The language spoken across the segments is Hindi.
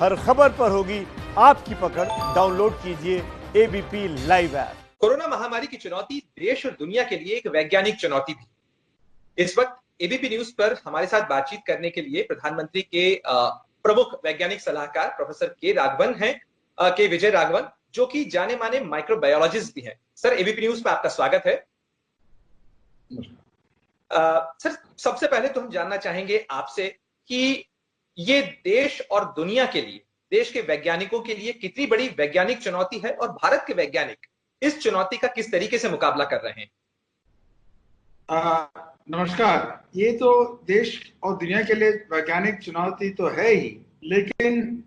हर खबर पर होगी आपकी पकड़। डाउनलोड कीजिए एबीपी लाइव ऐप। कोरोना महामारी की चुनौती देश और दुनिया के लिए एक वैज्ञानिक चुनौती थी। इस वक्त एबीपी न्यूज पर हमारे साथ बातचीत करने के लिए प्रधानमंत्री के प्रमुख वैज्ञानिक सलाहकार प्रोफेसर के विजय राघवन, जो कि जाने माने माइक्रोबायोलॉजिस्ट भी हैं। सर, एबीपी न्यूज पर आपका स्वागत है। सर, सबसे पहले तो हम जानना चाहेंगे आपसे कि ये देश और दुनिया के लिए, देश के वैज्ञानिकों के लिए कितनी बड़ी वैज्ञानिक चुनौती है और भारत के वैज्ञानिक इस चुनौती का किस तरीके से मुकाबला कर रहे हैं। नमस्कार। ये तो देश और दुनिया के लिए वैज्ञानिक चुनौती तो है ही, लेकिन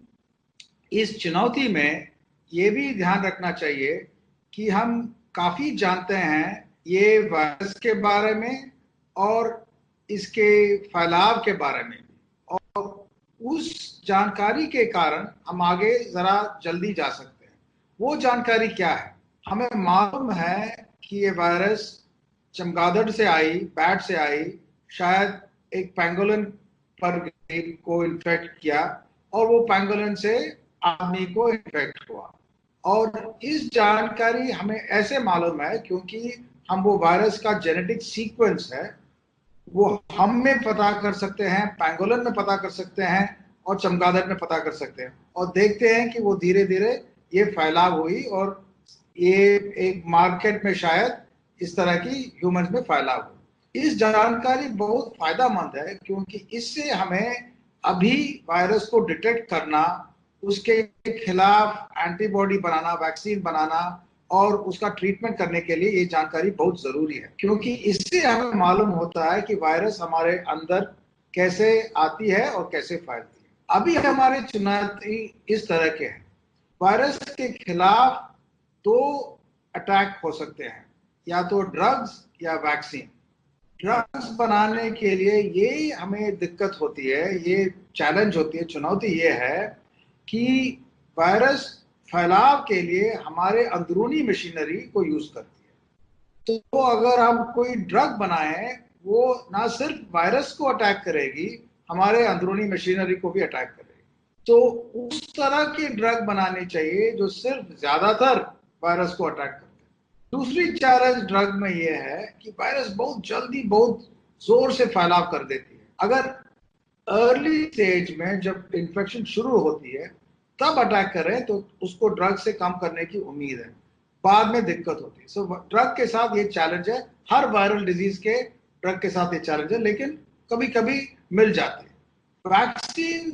इस चुनौती में ये भी ध्यान रखना चाहिए कि हम काफी जानते हैं ये वायरस के बारे में और इसके फैलाव के बारे में, और उस जानकारी के कारण हम आगे जरा जल्दी जा सकते हैं। वो जानकारी क्या है? हमें मालूम है कि ये वायरस चमगादड़ से आई, बैट से आई, शायद एक पेंगोलिन पर को इन्फेक्ट किया और वो पेंगोलिन से आदमी को इन्फेक्ट हुआ। और इस जानकारी हमें ऐसे मालूम है क्योंकि हम वो वायरस का जेनेटिक सीक्वेंस है वो हम में पता कर सकते हैं, पेंगोलिन में पता कर सकते हैं और चमगादड़ में पता कर सकते हैं, और देखते हैं कि वो धीरे धीरे ये फैलाव हुई और ये एक मार्केट में शायद इस तरह की ह्यूमंस में फैलाव हुई। इस जानकारी बहुत फायदेमंद है क्योंकि इससे हमें अभी वायरस को डिटेक्ट करना, उसके खिलाफ एंटीबॉडी बनाना, वैक्सीन बनाना और उसका ट्रीटमेंट करने के लिए ये जानकारी बहुत जरूरी है, क्योंकि इससे हमें मालूम होता है कि वायरस हमारे अंदर कैसे आती है और कैसे फैलती है। अभी हमारे चुनौती इस तरह के हैं। वायरस के खिलाफ दो अटैक हो सकते हैं, या तो ड्रग्स या वैक्सीन। ड्रग्स बनाने के लिए ये हमें दिक्कत होती है, ये चैलेंज होती है, चुनौती ये है कि वायरस फैलाव के लिए हमारे अंदरूनी मशीनरी को यूज करती है। तो अगर हम कोई ड्रग बनाएं, वो ना सिर्फ वायरस को अटैक करेगी, हमारे अंदरूनी मशीनरी को भी अटैक करेगी। तो उस तरह की ड्रग बनानी चाहिए जो सिर्फ ज्यादातर वायरस को अटैक करते हैं। दूसरी चैलेंज ड्रग में ये है कि वायरस बहुत जल्दी, बहुत जोर से फैलाव कर देती है। अगर अर्ली स्टेज में जब इन्फेक्शन शुरू होती है तब अटैक करें तो उसको ड्रग से कम करने की उम्मीद है, बाद में दिक्कत होती है। सो ड्रग के साथ ये चैलेंज है, हर वायरल डिजीज के ड्रग के साथ ये चैलेंज है, लेकिन कभी कभी मिल जाती है। वैक्सीन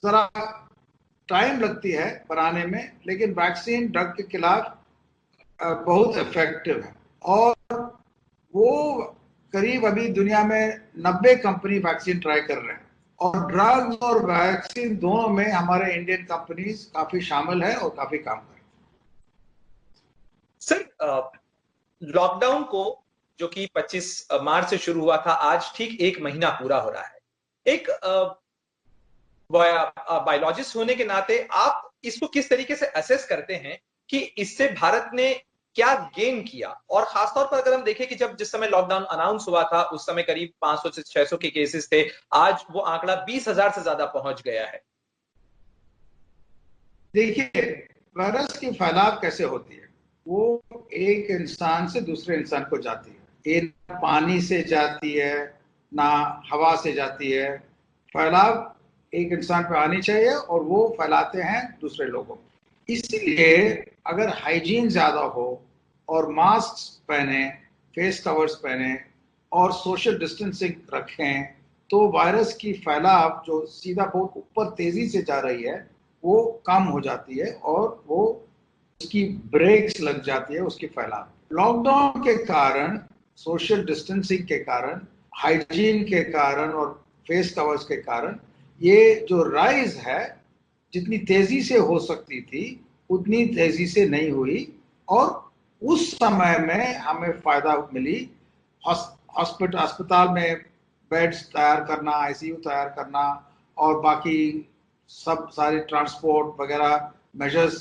जरा टाइम लगती है बनाने में, लेकिन वैक्सीन ड्रग के खिलाफ बहुत इफेक्टिव है, और वो करीब अभी दुनिया में 90 कंपनी वैक्सीन ट्राई कर रहे हैं, और ड्रग्स और वैक्सीन दोनों में हमारे इंडियन कंपनीज काफी शामिल है और काफी काम कर रहे हैं। सर, लॉकडाउन को, जो कि 25 मार्च से शुरू हुआ था, आज ठीक 1 महीना पूरा हो रहा है। एक बायोलॉजिस्ट होने के नाते आप इसको किस तरीके से असेस करते हैं कि इससे भारत ने क्या गेन किया? और खासतौर पर अगर हम देखें कि जिस समय लॉकडाउन अनाउंस हुआ था उस समय करीब 500 से 600 के केसेस थे, आज वो आंकड़ा 20,000 से ज्यादा पहुंच गया है। देखिए, वायरस की फैलाव कैसे होती है? वो एक इंसान से दूसरे इंसान को जाती है। ये ना पानी से जाती है ना हवा से जाती है। फैलाव एक इंसान पे आनी चाहिए और वो फैलाते हैं दूसरे लोगों को। इसलिए अगर हाइजीन ज्यादा हो और मास्क पहने, फेस कवर्स पहने और सोशल डिस्टेंसिंग रखें, तो वायरस की फैलाव जो सीधा बहुत ऊपर तेजी से जा रही है वो कम हो जाती है और वो उसकी ब्रेक्स लग जाती है, उसकी फैलाव। लॉकडाउन के कारण, सोशल डिस्टेंसिंग के कारण, हाइजीन के कारण और फेस कवर्स के कारण ये जो राइज है जितनी तेजी से हो सकती थी उतनी तेजी से नहीं हुई, और उस समय में हमें फायदा मिली। अस्पताल में बेड्स तैयार करना, आईसीयू तैयार करना और बाकी सब सारे ट्रांसपोर्ट वगैरह मेजर्स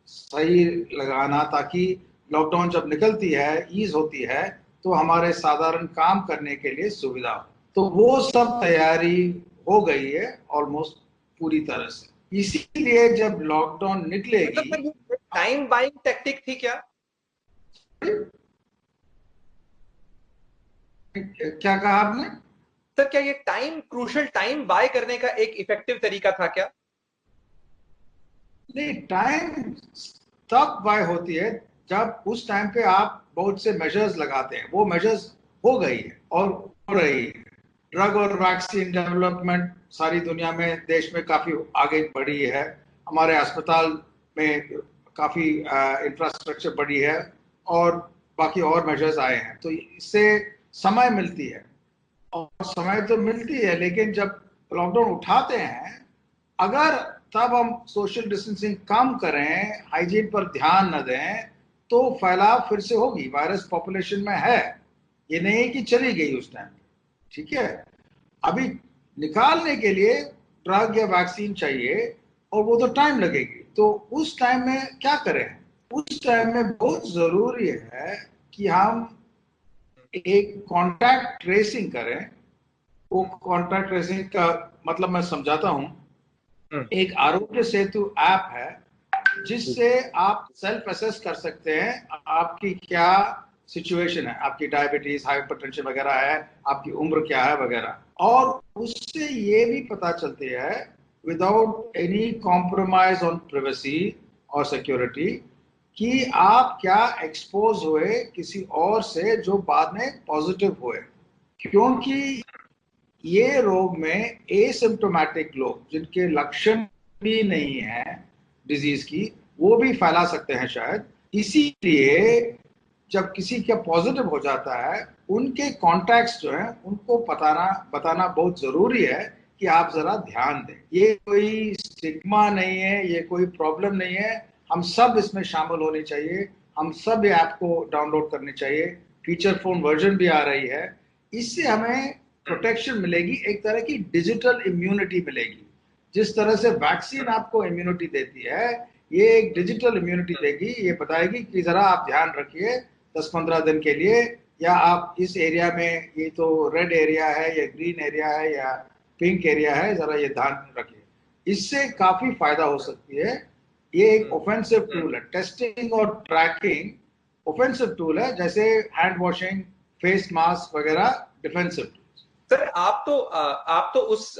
सही लगाना, ताकि लॉकडाउन जब निकलती है, ईज होती है, तो हमारे साधारण काम करने के लिए सुविधा हो। तो वो सब तैयारी हो गई है ऑलमोस्ट पूरी तरह से। इसीलिए जब लॉकडाउन निकलेगी, मतलब टाइम बाइंग टैक्टिक थी क्या? क्या कहा आपने? सर क्या ये टाइम क्रूशल टाइम बाय करने का एक इफेक्टिव तरीका था क्या? नहीं, टाइम तब बाय होती है जब उस टाइम पे आप बहुत से मेजर्स लगाते हैं। वो मेजर्स हो गई है और हो रही है। ड्रग और वैक्सीन डेवलपमेंट सारी दुनिया में, देश में काफी आगे बढ़ी है। हमारे अस्पताल में काफी इंफ्रास्ट्रक्चर बढ़ी है और बाकी और मेजर्स आए हैं, तो इससे समय मिलती है। और समय तो मिलती है, लेकिन जब लॉकडाउन उठाते हैं, अगर तब हम सोशल डिस्टेंसिंग कम करें, हाइजीन पर ध्यान न दें, तो फैलाव फिर से होगी। वायरस पॉपुलेशन में है, ये नहीं कि चली गई उस टाइम। ठीक है, अभी निकालने के लिए ड्रग या वैक्सीन चाहिए और वो तो टाइम लगेगी। तो उस टाइम में क्या करें? उस टाइम में बहुत जरूरी है कि हम एक कॉन्टैक्ट ट्रेसिंग करें। वो कॉन्टैक्ट ट्रेसिंग का मतलब मैं समझाता हूं। एक आरोग्य सेतु ऐप है जिससे आप सेल्फ असेस कर सकते हैं आपकी क्या सिचुएशन है, आपकी डायबिटीज, हाइपरटेंशन वगैरह है, आपकी उम्र क्या है वगैरह। और उससे ये भी पता चलती है, without any compromise on privacy और सिक्योरिटी, कि आप क्या एक्सपोज हुए किसी और से जो बाद में पॉजिटिव हुए। क्योंकि ये रोग में एसिम्प्टोमेटिक लोग, जिनके लक्षण भी नहीं है डिजीज की, वो भी फैला सकते हैं शायद। इसीलिए जब किसी का पॉजिटिव हो जाता है, उनके कॉन्टैक्ट्स जो हैं उनको बताना बहुत जरूरी है कि आप जरा ध्यान दें। ये कोई स्टिग्मा नहीं है, ये कोई प्रॉब्लम नहीं है। हम सब इसमें शामिल होने चाहिए। हम सब ये ऐप को डाउनलोड करनी चाहिए। फीचर फोन वर्जन भी आ रही है। इससे हमें प्रोटेक्शन मिलेगी, एक तरह की डिजिटल इम्यूनिटी मिलेगी। जिस तरह से वैक्सीन आपको इम्यूनिटी देती है, ये एक डिजिटल इम्यूनिटी देगी। ये बताएगी कि जरा आप ध्यान रखिए 10-15 दिन के लिए, या आप इस एरिया में, ये तो रेड एरिया है या ग्रीन एरिया है या पिंक एरिया है, जरा ये ध्यान रखिए। इससे काफी फायदा हो सकती है। ये एक ऑफेंसिव टूल है। टेस्टिंग और ट्रैकिंग ऑफेंसिव टूल है, जैसे हैंड वॉशिंग, फेस मास्क वगैरह डिफेंसिव। सर आप तो उस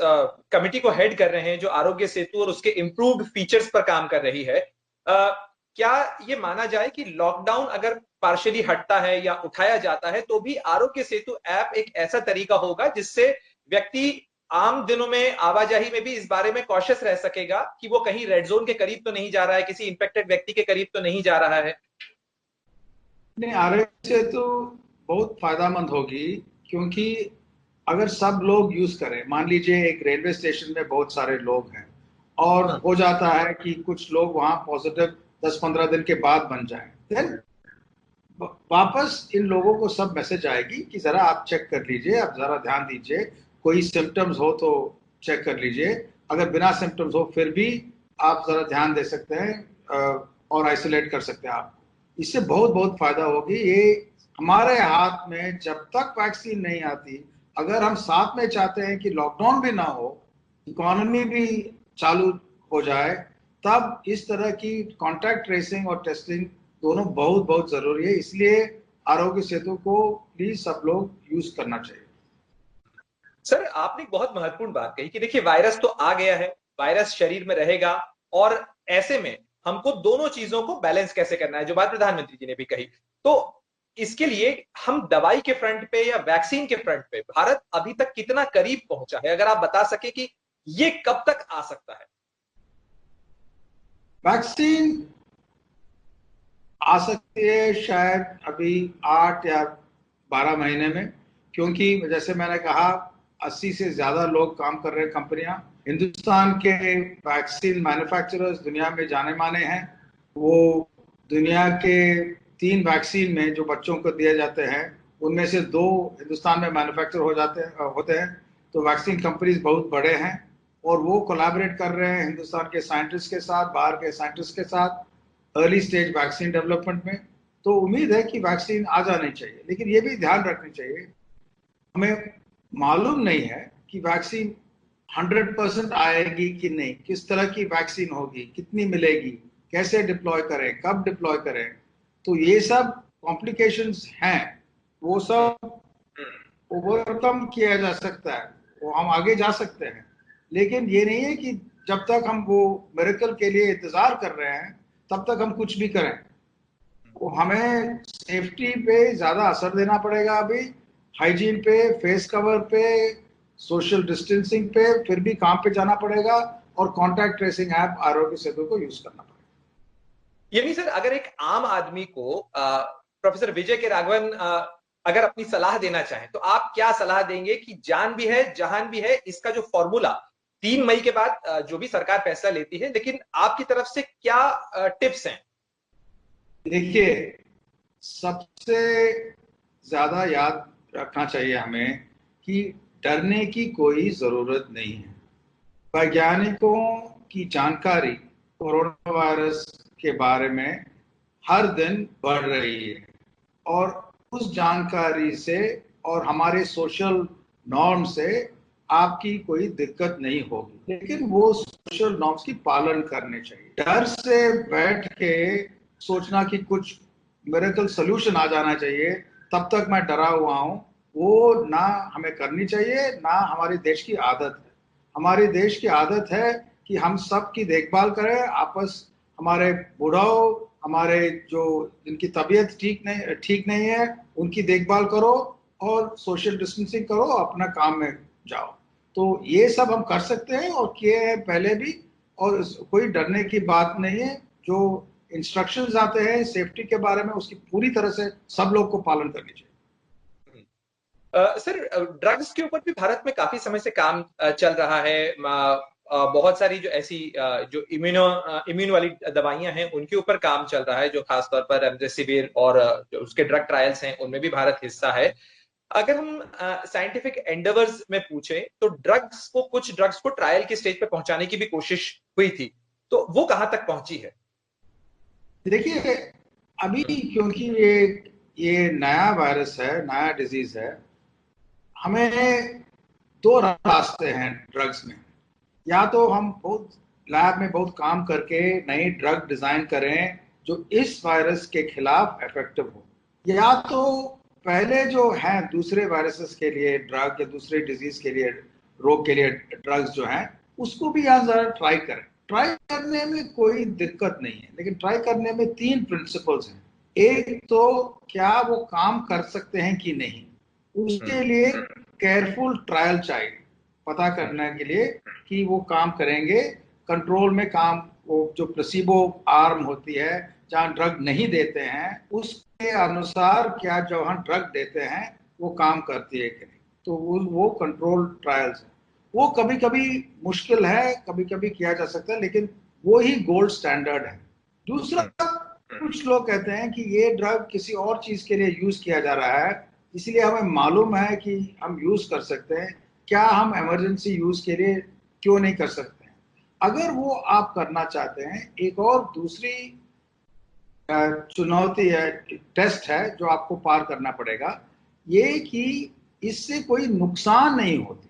कमिटी को हेड कर रहे हैं जो आरोग्य सेतु और उसके इंप्रूव्ड फीचर्स पर काम कर रही है। क्या ये माना जाए कि लॉकडाउन अगर पार्शियली हटता है या उठाया जाता है तो भी आरोग्य सेतु ऐप एक ऐसा तरीका होगा जिससे व्यक्ति आम दिनों में आवाजाही में भी इस बारे में कॉशियस रह सकेगा कि वो कहीं रेड जोन के करीब तो नहीं जा रहा है, किसी इंफेक्टेड व्यक्ति के करीब तो नहीं जा रहा है? नहीं, आरोग्य सेतु बहुत फायदेमंद होगी, क्योंकि अगर सब लोग यूज करें, मान लीजिए एक रेलवे स्टेशन में बहुत सारे लोग हैं और हो जाता है कि कुछ लोग वहां पॉजिटिव 10-15 दिन के बाद बन जाएं, देन वापस इन लोगों को सब मैसेज आएगी कि जरा आप चेक कर लीजिए, आप जरा ध्यान दीजिए, कोई सिम्टम्स हो तो चेक कर लीजिए, अगर बिना सिम्टम्स हो फिर भी आप जरा ध्यान दे सकते हैं और आइसोलेट कर सकते हैं आप। इससे बहुत बहुत फायदा होगी। ये हमारे हाथ में, जब तक वैक्सीन नहीं आती, अगर हम साथ में चाहते हैं कि लॉकडाउन भी ना हो, इकोनॉमी भी चालू हो जाए, तब इस तरह की कॉन्टैक्ट ट्रेसिंग और टेस्टिंग दोनों बहुत बहुत जरूरी है। इसलिए आरोग्य सेतु को प्लीज सब लोग यूज करना चाहिए। सर आपने बहुत महत्वपूर्ण बात कही कि देखिए वायरस तो आ गया है, वायरस शरीर में रहेगा, और ऐसे में हमको दोनों चीजों को बैलेंस कैसे करना है, जो बात प्रधानमंत्री जी ने भी कही। तो इसके लिए हम दवाई के फ्रंट पे या वैक्सीन के फ्रंट पे भारत अभी तक कितना करीब पहुंचा है, अगर आप बता सके कि ये कब तक आ सकता है? वैक्सीन आ सकती है शायद अभी 8 या 12 महीने में, क्योंकि जैसे मैंने कहा 80 से ज्यादा लोग काम कर रहे हैं, कंपनियां। हिंदुस्तान के वैक्सीन मैन्युफैक्चरर्स दुनिया में जाने माने हैं। वो दुनिया के 3 वैक्सीन में जो बच्चों को दिए जाते हैं, उनमें से 2 हिंदुस्तान में मैन्युफैक्चर होते हैं। तो वैक्सीन कंपनीज बहुत बड़े हैं और वो कोलैबोरेट कर रहे हैं हिंदुस्तान के साइंटिस्ट के साथ, बाहर के साइंटिस्ट के साथ, अर्ली स्टेज वैक्सीन डेवलपमेंट में। तो उम्मीद है कि वैक्सीन आ जानी चाहिए, लेकिन ये भी ध्यान रखनी चाहिए, हमें मालूम नहीं है कि वैक्सीन 100% आएगी कि नहीं, किस तरह की वैक्सीन होगी, कितनी मिलेगी, कैसे डिप्लॉय करें, कब डिप्लॉय करें, तो ये सब कॉम्प्लिकेशंस हैं, वो सब ओवरकम किया जा सकता है, वो हम आगे जा सकते हैं। लेकिन ये नहीं है कि जब तक हम वो मिरेकल के लिए इंतजार कर रहे हैं तब तक हम कुछ भी करें। वो हमें सेफ्टी पे ज्यादा असर देना पड़ेगा अभी, हाइजीन पे, फेस कवर पे, सोशल डिस्टेंसिंग पे, फिर भी काम पे जाना पड़ेगा, और contact tracing app Aarogya Setu को यूज करना पड़ेगा। यानी सर, अगर एक आम आदमी को प्रोफेसर विजय के राघवन अगर अपनी सलाह देना चाहें तो आप क्या सलाह देंगे कि जान भी है जहान भी है, इसका जो फॉर्मूला 3 मई के बाद जो भी सरकार फैसला लेती है, लेकिन आपकी तरफ से क्या टिप्स हैं? देखिए, सबसे ज्यादा याद रखना चाहिए हमें कि डरने की कोई जरूरत नहीं है। वैज्ञानिकों की जानकारी कोरोना वायरस के बारे में हर दिन बढ़ रही है, और उस जानकारी से और हमारे सोशल नॉर्म से आपकी कोई दिक्कत नहीं होगी, लेकिन वो सोशल नॉर्म्स की पालन करने चाहिए। डर से बैठ के सोचना कि कुछ मिरेकल सोल्यूशन आ जाना चाहिए, तब तक मैं डरा हुआ हूं, वो ना हमें करनी चाहिए, ना हमारे देश की आदत है। हमारे देश की आदत है कि हम सब की देखभाल करें, आपस हमारे बूढ़ाओं, हमारे जो जिनकी तबीयत ठीक नहीं है उनकी देखभाल करो, और सोशल डिस्टेंसिंग करो, अपना काम में जाओ। तो ये सब हम कर सकते हैं और किए हैं पहले भी, और कोई डरने की बात नहीं है। जो इंस्ट्रक्शंस आते हैं सेफ्टी के बारे में, उसकी पूरी तरह से सब लोग को पालन करनी चाहिए। सर, ड्रग्स के ऊपर भी भारत में काफी समय से काम चल रहा है। बहुत सारी जो ऐसी जो इम्यून वाली दवाइयां हैं उनके ऊपर काम चल रहा है, जो खासतौर पर रेमडेसिविर और जो उसके ड्रग ट्रायल्स हैं उनमें भी भारत हिस्सा है। अगर हम साइंटिफिक एंडेवर्स में पूछें तो कुछ ड्रग्स को ट्रायल की स्टेज पे पहुंचाने की भी कोशिश हुई थी, तो वो कहां तक पहुंची है? देखिए, अभी क्योंकि ये नया वायरस है, नया डिजीज है, हमें दो रास्ते हैं ड्रग्स में। या तो हम बहुत लैब में बहुत काम करके नई ड्रग डिजाइन करें जो इस वायरस के खिलाफ इफेक्टिव हो, या तो पहले जो है दूसरे वायरसेस के लिए ड्रग, या दूसरे डिजीज के लिए, रोग के लिए ड्रग्स जो हैं, उसको भी यहाँ जरा ट्राई करें। ट्राई करने में कोई दिक्कत नहीं है, लेकिन ट्राई करने में 3 प्रिंसिपल्स हैं। एक तो क्या वो काम कर सकते हैं कि नहीं, उसके लिए केयरफुल ट्रायल चाहिए, पता करने के लिए कि वो काम करेंगे, कंट्रोल में काम, वो जो प्लेसिबो आर्म होती है जहां ड्रग नहीं देते हैं, उसके अनुसार क्या जहां ड्रग देते हैं वो काम करती है कि नहीं, तो वो कंट्रोल ट्रायल्स है। वो कभी कभी मुश्किल है, कभी कभी किया जा सकता है, लेकिन वो ही गोल्ड स्टैंडर्ड है। दूसरा, कुछ लोग कहते हैं कि ये ड्रग किसी और चीज के लिए यूज किया जा रहा है, इसलिए हमें मालूम है कि हम यूज कर सकते हैं, क्या हम इमरजेंसी यूज के लिए क्यों नहीं कर सकते हैं? अगर वो आप करना चाहते हैं, एक और दूसरी चुनौती है, टेस्ट है जो आपको पार करना पड़ेगा, ये कि इससे कोई नुकसान नहीं होती।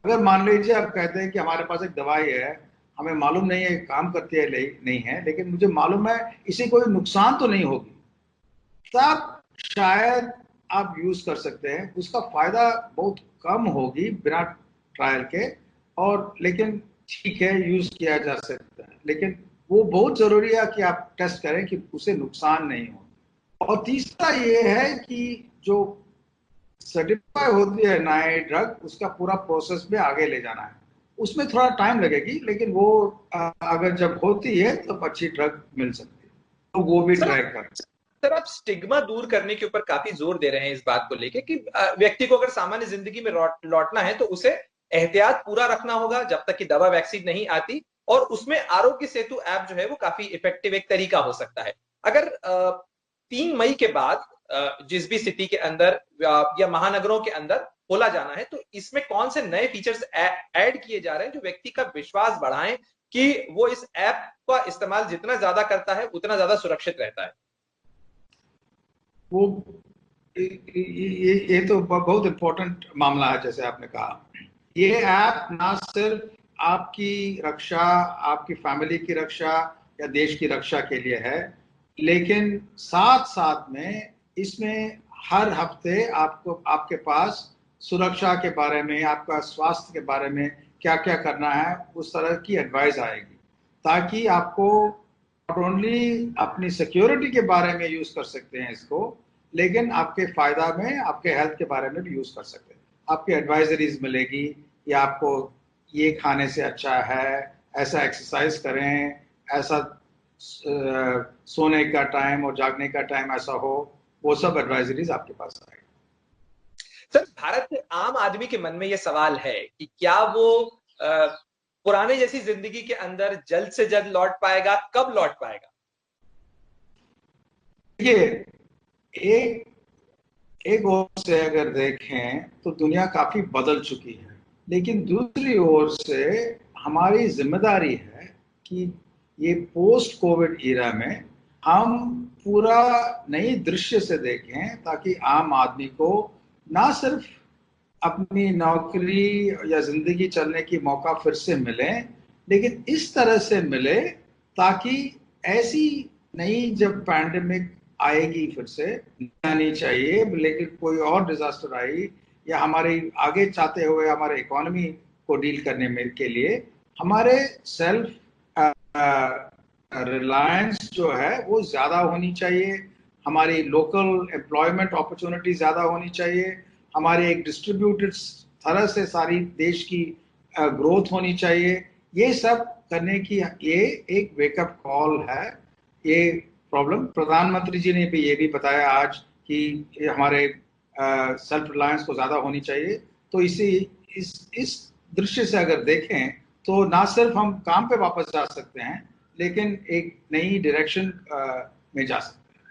अगर मान लीजिए आप कहते हैं कि हमारे पास एक दवाई है, हमें मालूम नहीं है काम करती है नहीं है, लेकिन मुझे मालूम है इसे कोई नुकसान तो नहीं होगी, तब शायद आप यूज कर सकते हैं। उसका फायदा बहुत कम होगी बिना ट्रायल के, और लेकिन ठीक है, यूज किया जा सकता है, लेकिन वो बहुत जरूरी है कि आप टेस्ट करें कि उसे नुकसान नहीं हो। और तीसरा ये है कि जो सर्टिफाई होती है नए ड्रग, उसका पूरा प्रोसेस में आगे ले जाना है, उसमें थोड़ा टाइम लगेगी, लेकिन वो अगर जब होती है तो अच्छी ड्रग मिल सकती है, तो वो भी ट्राई करें। सर, आप स्टिग्मा दूर करने के ऊपर काफी जोर दे रहे हैं इस बात को लेके कि व्यक्ति को अगर सामान्य जिंदगी में लौटना है तो उसे एहतियात पूरा रखना होगा जब तक कि दवा वैक्सीन नहीं आती, और उसमें आरोग्य सेतु ऐप जो है वो काफी इफेक्टिव एक तरीका हो सकता है। अगर 3 मई के बाद जिस भी सिटी के अंदर या महानगरों के अंदर खोला जाना है, तो इसमें कौन से नए फीचर्स ऐड किए जा रहे हैं जो व्यक्ति का विश्वास बढ़ाएं कि वो इस ऐप का इस्तेमाल जितना ज्यादा करता है उतना ज्यादा सुरक्षित रहता है? वो ये तो बहुत इंपॉर्टेंट मामला है, जैसे आपने कहा। ये ऐप ना सिर्फ आपकी रक्षा, आपकी फैमिली की रक्षा या देश की रक्षा के लिए है, लेकिन साथ साथ में इसमें हर हफ्ते आपको आपके पास सुरक्षा के बारे में, आपका स्वास्थ्य के बारे में क्या क्या करना है, उस तरह की एडवाइस आएगी, ताकि आपको नॉट ओनली अपनी सिक्योरिटी के बारे में यूज कर सकते हैं इसको, लेकिन आपके फायदा में, आपके हेल्थ के बारे में भी यूज कर सकते हैं। आपकी एडवाइजरीज मिलेगी, या आपको ये खाने से अच्छा है, ऐसा एक्सरसाइज करें, ऐसा सोने का टाइम और जागने का टाइम ऐसा हो, वो सब एडवाइजरीज आपके पास आएगी। सर, भारत के आम आदमी के मन में यह सवाल है कि क्या वो पुराने जैसी जिंदगी के अंदर जल्द से जल्द लौट पाएगा, कब लौट पाएगा? देखिए, एक ओर से अगर देखें तो दुनिया काफी बदल चुकी है, लेकिन दूसरी ओर से हमारी जिम्मेदारी है कि ये पोस्ट कोविड ईरा में हम पूरा नई दृश्य से देखें, ताकि आम आदमी को ना सिर्फ अपनी नौकरी या जिंदगी चलने की मौका फिर से मिले, लेकिन इस तरह से मिले ताकि ऐसी नई जब पैंडेमिक आएगी फिर से, आनी चाहिए, लेकिन कोई और डिजास्टर आई या हमारे आगे चाहते हुए हमारे इकोनॉमी को डील करने में के लिए हमारे सेल्फ रिलायंस जो है वो ज्यादा होनी चाहिए, हमारी लोकल एम्प्लॉयमेंट अपॉर्चुनिटी ज्यादा होनी चाहिए, हमारे एक डिस्ट्रीब्यूटेड तरह से सारी देश की ग्रोथ होनी चाहिए। ये सब करने की ये एक वेकअप कॉल है। ये प्रॉब्लम प्रधानमंत्री जी ने भी ये भी बताया आज कि हमारे सेल्फ रिलायंस को ज्यादा होनी चाहिए। तो इस दृश्य से अगर देखें तो ना सिर्फ हम काम पे वापस जा सकते हैं, लेकिन एक नई डायरेक्शन में जा सकते हैं,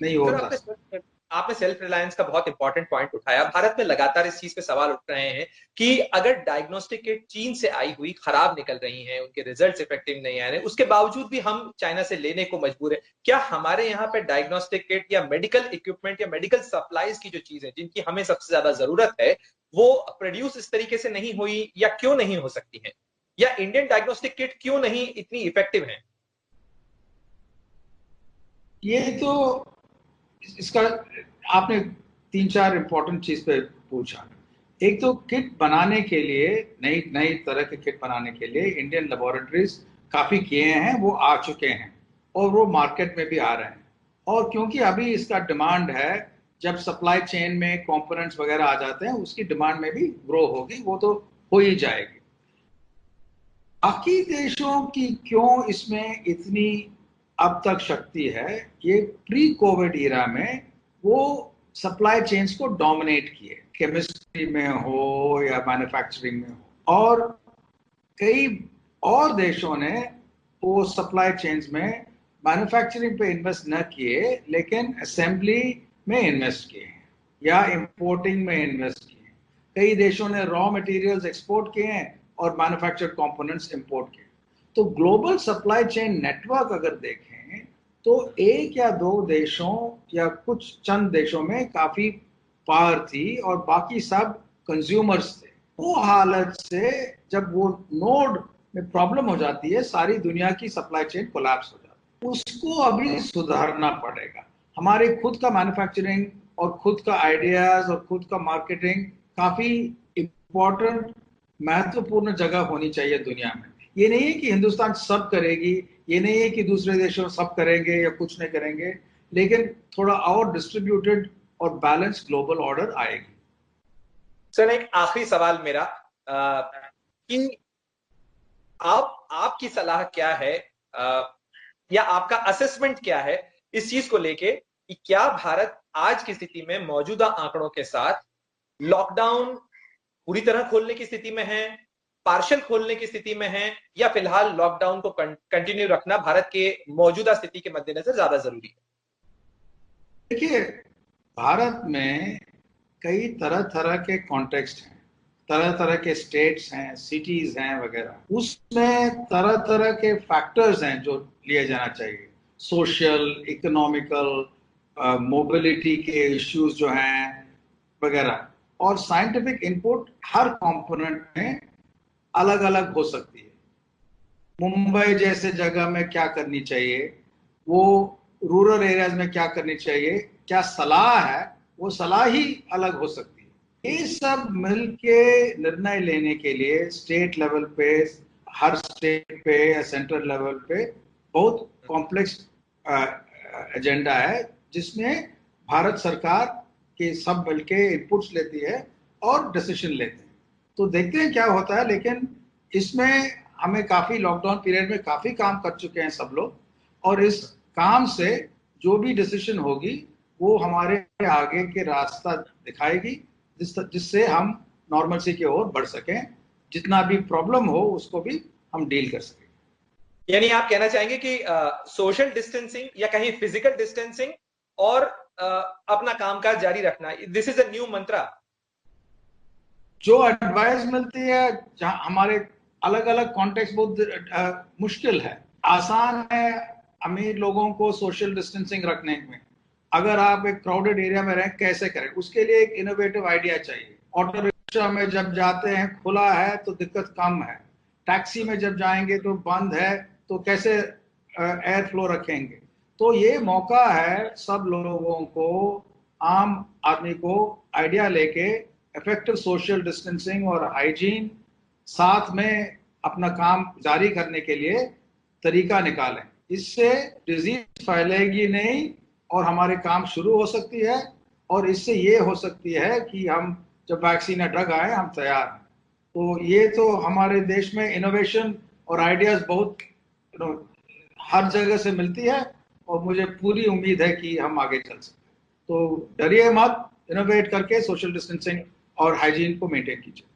नई ओर जा सकते हैं। आपने सेल्फ रिलायंस का बहुत इंपॉर्टेंट पॉइंट उठाया। भारत में लगातार इस चीज पे सवाल उठ रहे हैं कि अगर डायग्नोस्टिक किट चीन से आई हुई खराब निकल रही हैं, उनके रिजल्ट्स इफेक्टिव नहीं आ रहे, उसके बावजूद भी हम चाइना से लेने को मजबूर है। क्या हमारे यहाँ पे डायग्नोस्टिक किट या मेडिकल इक्विपमेंट या मेडिकल सप्लाईज की जो चीजें जिनकी हमें सबसे ज्यादा जरूरत है, वो प्रोड्यूस इस तरीके से नहीं हुई या क्यों नहीं हो सकती है, या इंडियन डायग्नोस्टिक किट क्यों नहीं इतनी इफेक्टिव है? ये तो इसका आपने 3-4 इंपॉर्टेंट चीज पे पूछा। एक तो किट बनाने के लिए, नई नई तरह के किट बनाने के लिए इंडियन लेबोरेटरीज काफी किए हैं, वो आ चुके हैं और वो मार्केट में भी आ रहे हैं। और क्योंकि अभी इसका डिमांड है, जब सप्लाई चेन में कंपोनेंट्स वगैरह आ जाते हैं, उसकी डिमांड में भी ग्रो होगी, वो तो हो ही जाएगी। बाकी देशों की क्यों इसमें इतनी अब तक शक्ति है, ये प्री कोविड ईरा में वो सप्लाई चेन्स को डोमिनेट किए, केमिस्ट्री में हो या मैन्युफैक्चरिंग में हो, और कई और देशों ने वो सप्लाई चेन्स में मैन्युफैक्चरिंग पे इन्वेस्ट न किए, लेकिन असेंबली में इन्वेस्ट किए या इंपोर्टिंग में इन्वेस्ट किए। कई देशों ने रॉ मटेरियल्स एक्सपोर्ट किए हैं और मैन्युफैक्चर्ड कंपोनेंट्स इंपोर्ट किए। तो ग्लोबल सप्लाई चेन नेटवर्क अगर देखें तो एक या दो देशों या कुछ चंद देशों में काफी पावर थी और बाकी सब कंज्यूमर्स थे। वो हालत से जब वो नोड में प्रॉब्लम हो जाती है, सारी दुनिया की सप्लाई चेन कोलैप्स हो जाती है। उसको अभी सुधारना पड़ेगा। हमारे खुद का मैन्युफैक्चरिंग और खुद का आइडियाज और खुद का मार्केटिंग काफी इंपॉर्टेंट, महत्वपूर्ण जगह होनी चाहिए दुनिया में। ये नहीं है कि हिंदुस्तान सब करेगी, ये नहीं है कि दूसरे देशों सब करेंगे या कुछ नहीं करेंगे, लेकिन थोड़ा और डिस्ट्रीब्यूटेड और बैलेंस ग्लोबल ऑर्डर आएगी। सर, एक आखिरी सवाल मेरा कि आपकी सलाह क्या है, या आपका असेसमेंट क्या है इस चीज को लेके कि क्या भारत आज की स्थिति में मौजूदा आंकड़ों के साथ लॉकडाउन पूरी तरह खोलने की स्थिति में है, पार्शियल खोलने की स्थिति में है, या फिलहाल लॉकडाउन को कंटिन्यू रखना भारत के मौजूदा स्थिति के मद्देनजर ज्यादा जरूरी है? देखिए, भारत में कई तरह तरह के कॉन्टेक्स्ट हैं, तरह तरह के स्टेट्स हैं, सिटीज हैं वगैरह। उसमें तरह तरह के फैक्टर्स हैं जो लिए जाना चाहिए, सोशल, इकोनॉमिकल, मोबिलिटी के इश्यूज जो हैं वगैरह। और साइंटिफिक इनपुट हर कंपोनेंट में अलग अलग हो सकती है। मुंबई जैसे जगह में क्या करनी चाहिए, वो रूरल एरियाज में क्या करनी चाहिए, क्या सलाह है, वो सलाह ही अलग हो सकती है। ये सब मिलके निर्णय लेने के लिए स्टेट लेवल पे, हर स्टेट पे या सेंट्रल लेवल पे बहुत कॉम्प्लेक्स एजेंडा है, जिसमें भारत सरकार के सब मिलके इनपुट्स लेती है और डिसीजन लेते हैं। तो देखते हैं क्या होता है, लेकिन इसमें हमें काफी लॉकडाउन पीरियड में काफी काम कर चुके हैं सब लोग, और इस काम से जो भी डिसीजन होगी वो हमारे आगे के रास्ता दिखाएगी, जिससे हम नॉर्मलसी की ओर बढ़ सकें, जितना भी प्रॉब्लम हो उसको भी हम डील कर सकें। यानी आप कहना चाहेंगे कि सोशल डिस्टेंसिंग या कहीं फिजिकल डिस्टेंसिंग और अपना कामकाज जारी रखना, दिस इज अ न्यू मंत्रा। जो एडवाइस मिलती है, जहां हमारे अलग अलग कॉन्टेक्स्ट बहुत मुश्किल है, आसान है अमीर लोगों को सोशल डिस्टेंसिंग रखने में। अगर आप एक क्राउडेड एरिया में रहें, कैसे करें, उसके लिए एक इनोवेटिव आइडिया चाहिए। ऑटो रिक्शा में जब जाते हैं खुला है तो दिक्कत कम है, टैक्सी में जब जाएंगे तो बंद है, तो कैसे एयर फ्लो रखेंगे। तो ये मौका है सब लोगों को, आम आदमी को आइडिया लेके इफेक्टिव सोशल डिस्टेंसिंग और हाइजीन साथ में अपना काम जारी करने के लिए तरीका निकालें। इससे डिजीज फैलेगी नहीं और हमारे काम शुरू हो सकती है, और इससे ये हो सकती है कि हम जब वैक्सीन या ड्रग आए हम तैयार हैं। तो ये तो हमारे देश में इनोवेशन और आइडियाज बहुत हर जगह से मिलती है, और मुझे पूरी उम्मीद है कि हम आगे चल सकते हैं। तो डरिए मत, इनोवेट करके सोशल डिस्टेंसिंग और हाइजीन को मेंटेन कीजिए।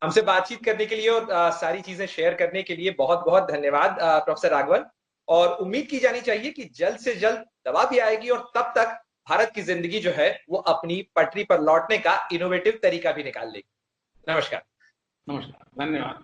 हमसे बातचीत करने के लिए और सारी चीजें शेयर करने के लिए बहुत बहुत धन्यवाद प्रोफेसर राघवन। और उम्मीद की जानी चाहिए कि जल्द से जल्द दवा भी आएगी और तब तक भारत की जिंदगी जो है वो अपनी पटरी पर लौटने का इनोवेटिव तरीका भी निकाल लेगी। नमस्कार। नमस्कार, धन्यवाद।